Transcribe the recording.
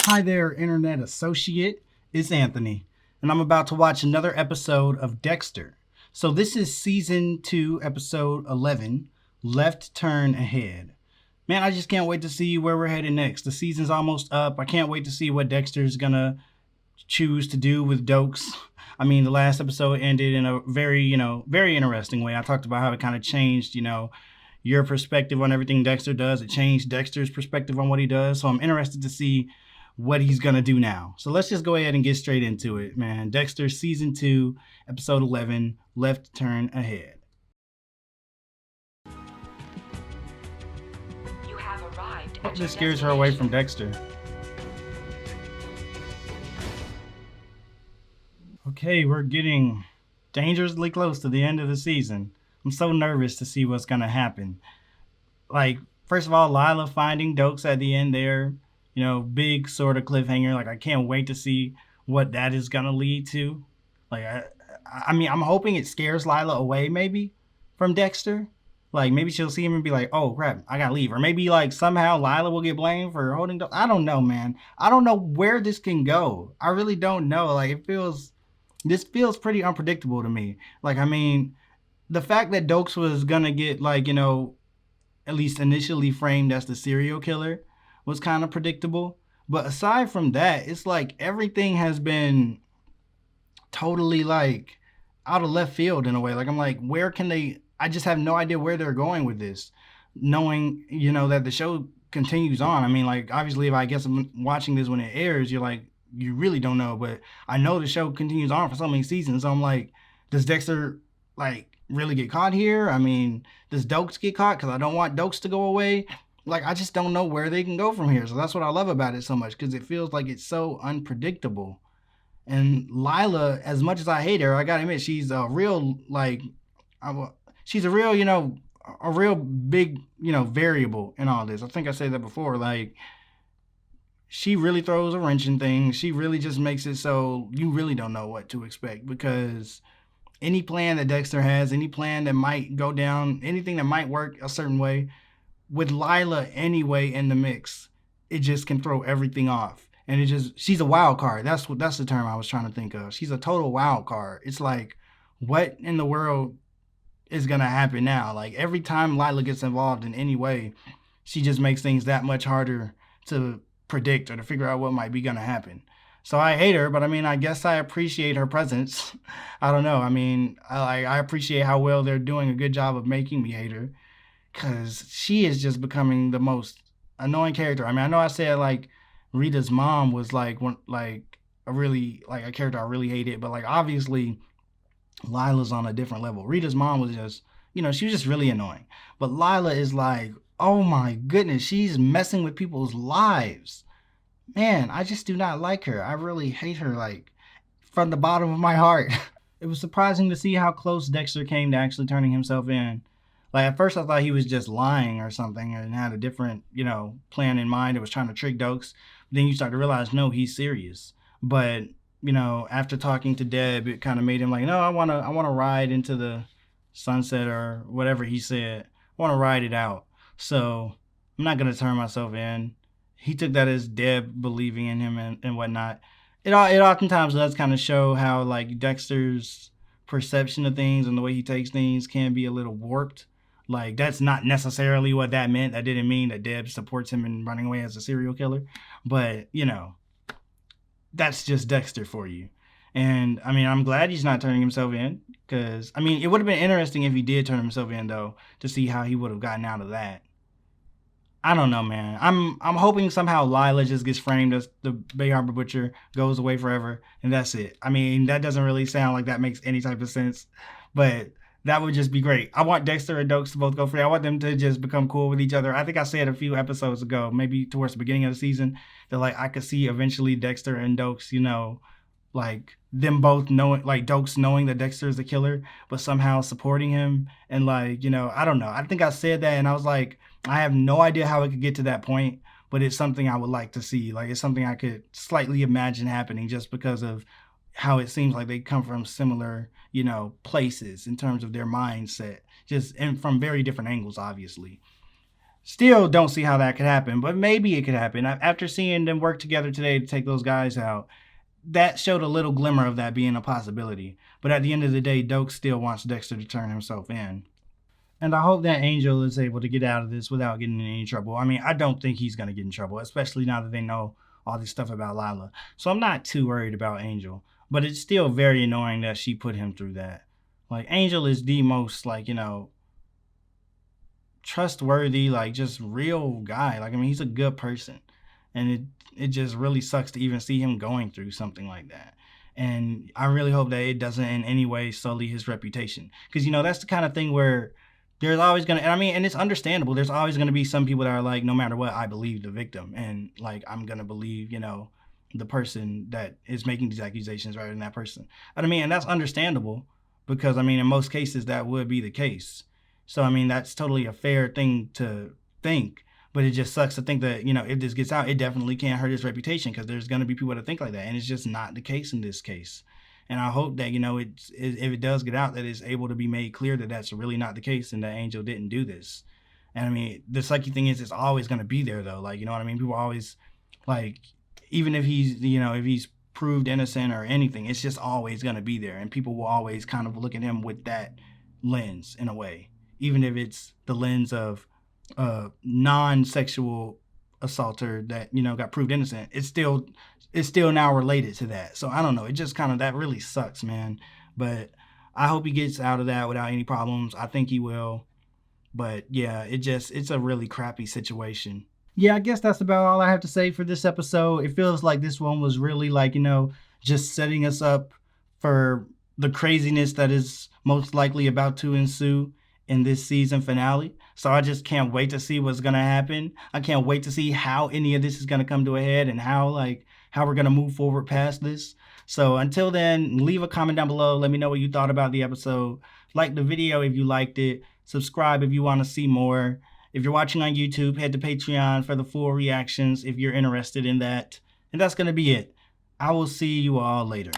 Hi there, Internet Associate. It's Anthony, and I'm about to watch another episode of Dexter. So, this is season 2, episode 11, Left Turn Ahead. Man, I just can't wait to see where we're headed next. The season's almost up. I can't wait to see what Dexter's gonna choose to do with Dokes. I mean, the last episode ended in a very interesting way. I talked about how it kind of changed, your perspective on everything Dexter does. It changed Dexter's perspective on what he does. So I'm interested to see what he's gonna do now. So let's just go ahead and get straight into it, man. Dexter season 2, episode 11, Left Turn Ahead. You have arrived. Hope this scares her away from Dexter. Okay, we're getting dangerously close to the end of the season. I'm so nervous to see what's gonna happen. Like, first of all, Lila finding Dokes at the end there, big sort of cliffhanger. Like, I can't wait to see what that is gonna lead to. Like, I mean, I'm hoping it scares Lila away maybe from Dexter. Like, maybe she'll see him and be like, "Oh crap, I gotta leave," or maybe like somehow Lila will get blamed for holding Dokes. I don't know, man. I don't know where this can go. I really don't know. Like, this feels pretty unpredictable to me. Like, I mean, the fact that Dokes was gonna get like, at least initially framed as the serial killer was kind of predictable. But aside from that, it's like everything has been totally like out of left field in a way. Like, I'm like, where can they? I just have no idea where they're going with this, knowing, that the show continues on. I mean, like, obviously, if I guess I'm watching this when it airs, you're like, you really don't know. But I know the show continues on for so many seasons. So I'm like, does Dexter like really get caught here? I mean, does Dokes get caught? Because I don't want Dokes to go away. Like, I just don't know where they can go from here. So that's what I love about it so much, because it feels like it's so unpredictable. And Lila, as much as I hate her, I gotta admit, she's a real, like, she's a real, a real big, variable in all this. I think I said that before. Like, she really throws a wrench in things. She really just makes it so you really don't know what to expect, because any plan that Dexter has, any plan that might go down, anything that might work a certain way, with Lila anyway in the mix, it just can throw everything off. And she's a wild card. That's the term I was trying to think of. She's a total wild card. It's like, what in the world is gonna happen now? Like, every time Lila gets involved in any way, she just makes things that much harder to predict or to figure out what might be gonna happen. So I hate her, but I mean, I guess I appreciate her presence. I don't know. I mean, I appreciate how well they're doing a good job of making me hate her, because she is just becoming the most annoying character. I mean, I know I said like Rita's mom was like a character I really hated, but like, obviously Lila's on a different level. Rita's mom was just, she was just really annoying. But Lila is like, oh my goodness, she's messing with people's lives. Man, I just do not like her. I really hate her, like, from the bottom of my heart. It was surprising to see how close Dexter came to actually turning himself in. Like, at first I thought he was just lying or something and had a different, plan in mind. It was trying to trick Dokes. But then you start to realize, no, he's serious. But, after talking to Deb, it kind of made him like, no, I wanna ride into the sunset, or whatever he said. I wanna ride it out. So I'm not gonna turn myself in. He took that as Deb believing in him and whatnot. It oftentimes does kind of show how, like, Dexter's perception of things and the way he takes things can be a little warped. Like, that's not necessarily what that meant. That didn't mean that Deb supports him in running away as a serial killer. But, that's just Dexter for you. And, I mean, I'm glad he's not turning himself in, because, I mean, it would have been interesting if he did turn himself in, though, to see how he would have gotten out of that. I don't know, man. I'm hoping somehow Lila just gets framed as the Bay Harbor Butcher, goes away forever, and that's it. I mean, that doesn't really sound like that makes any type of sense, but that would just be great. I want Dexter and Dokes to both go free. I want them to just become cool with each other. I think I said a few episodes ago, maybe towards the beginning of the season, that like I could see eventually Dexter and Dokes, like them both knowing, like Dokes knowing that Dexter is the killer, but somehow supporting him. And like, I don't know. I think I said that and I was like, I have no idea how it could get to that point, but it's something I would like to see. Like, it's something I could slightly imagine happening, just because of how it seems like they come from similar, places in terms of their mindset, just and from very different angles, obviously. Still don't see how that could happen, but maybe it could happen. After seeing them work together today to take those guys out, that showed a little glimmer of that being a possibility. But at the end of the day, Doak still wants Dexter to turn himself in. And I hope that Angel is able to get out of this without getting in any trouble. I mean, I don't think he's going to get in trouble, especially now that they know all this stuff about Lila. So I'm not too worried about Angel. But it's still very annoying that she put him through that. Like, Angel is the most, like, trustworthy, like, just real guy. Like, I mean, he's a good person. And it just really sucks to even see him going through something like that. And I really hope that it doesn't in any way sully his reputation. Because, that's the kind of thing where there's always gonna, and I mean, and it's understandable. There's always gonna be some people that are like, no matter what, I believe the victim, and like I'm gonna believe, the person that is making these accusations rather than that person. But I mean, and that's understandable because I mean, in most cases, that would be the case. So I mean, that's totally a fair thing to think. But it just sucks to think that if this gets out, it definitely can hurt his reputation because there's gonna be people that think like that, and it's just not the case in this case. And I hope that if it does get out, that it's able to be made clear that that's really not the case and that Angel didn't do this. And I mean, the sucky thing is, it's always going to be there though. Like, you know what I mean? People always like, even if he's proved innocent or anything, it's just always going to be there, and people will always kind of look at him with that lens in a way, even if it's the lens of a non-sexual assaulter that got proved innocent. It's still now related to that. So I don't know. It just kind of, that really sucks, man. But I hope he gets out of that without any problems. I think he will. But yeah, it's a really crappy situation. Yeah, I guess that's about all I have to say for this episode. It feels like this one was really like, just setting us up for the craziness that is most likely about to ensue in this season finale. So I just can't wait to see what's gonna happen. I can't wait to see how any of this is gonna come to a head and how we're gonna move forward past this. So until then, leave a comment down below. Let me know what you thought about the episode. Like the video if you liked it. Subscribe if you want to see more. If you're watching on YouTube, head to Patreon for the full reactions if you're interested in that. And that's gonna be it. I will see you all later.